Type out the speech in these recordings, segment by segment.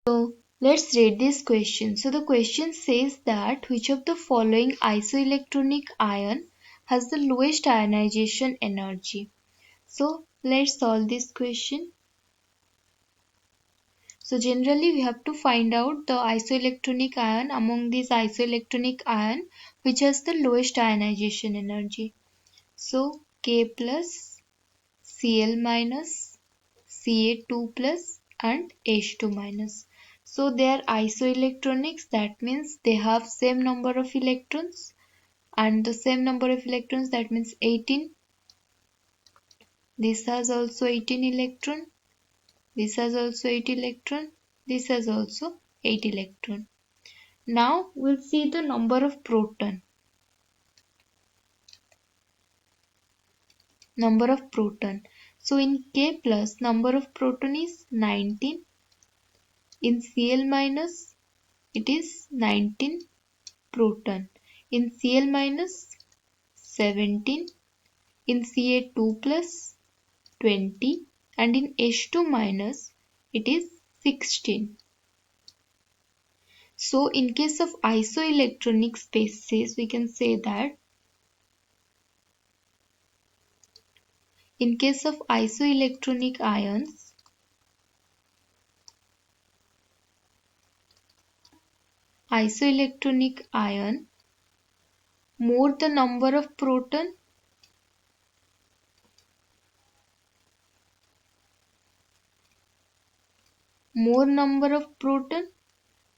So let's read this question. So the question says that which of the following isoelectronic ion has the lowest ionization energy? So let's solve this question. So generally we have to find out the isoelectronic ion among these isoelectronic ion which has the lowest ionization energy. So K plus, Cl minus, Ca2 plus and H2 minus. So they are isoelectronics, that means they have same number of electrons, and the same number of electrons, that means 18. This has also 18 electron, this has also 8 electron, this has also 8 electron. Now we'll see the number of proton. Number of proton. So in K plus, number of proton is 19. In Cl minus, it is 19 proton. In Cl minus, 17. In Ca2 plus, 20. And in H2 minus, it is 16. So in case of isoelectronic species, we can say that in case of isoelectronic ions, more the number of proton,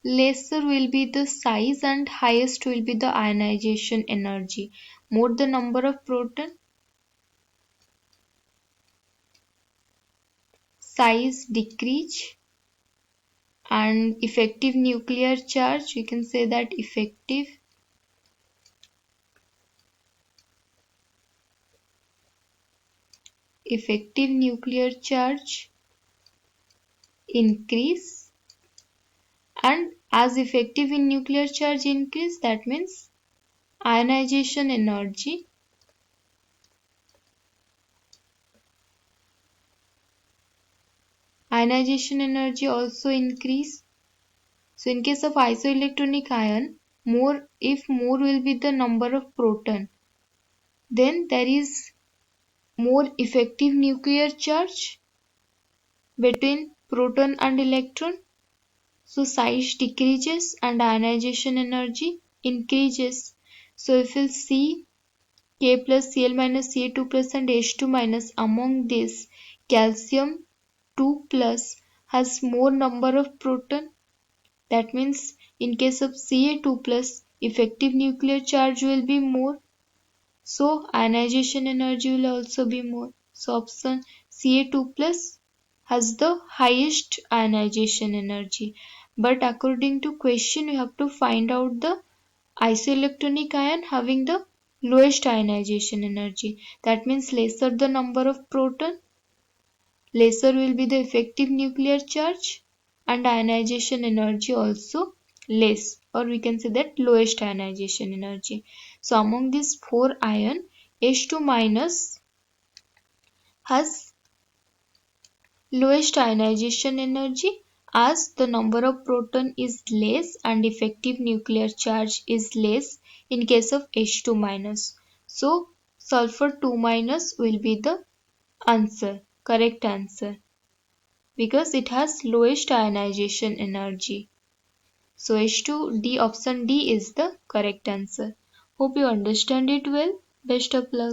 lesser will be the size and highest will be the ionization energy. More the number of proton, size decrease, and effective nuclear charge, we can say that effective nuclear charge increase, and as effective in nuclear charge increase, that means ionization energy also increase. So in case of isoelectronic ion, if more will be the number of proton, then there is more effective nuclear charge between proton and electron. So size decreases and ionization energy increases. So if we'll see K plus, Cl minus, Ca2 plus and H2 minus, among this calcium 2 plus has more number of proton. That means in case of Ca2 plus, effective nuclear charge will be more. So ionization energy will also be more. So option Ca2 plus has the highest ionization energy. But according to question, you have to find out the isoelectronic ion having the lowest ionization energy. That means lesser the number of proton, lesser will be the effective nuclear charge, and ionization energy also less, or we can say that lowest ionization energy. So among these 4 ion, H2 minus has lowest ionization energy as the number of proton is less and effective nuclear charge is less in case of H2 minus. So sulfur 2 minus will be the correct answer, because it has lowest ionization energy. So H2D, option D is the correct answer. Hope you understand it well. Best of luck.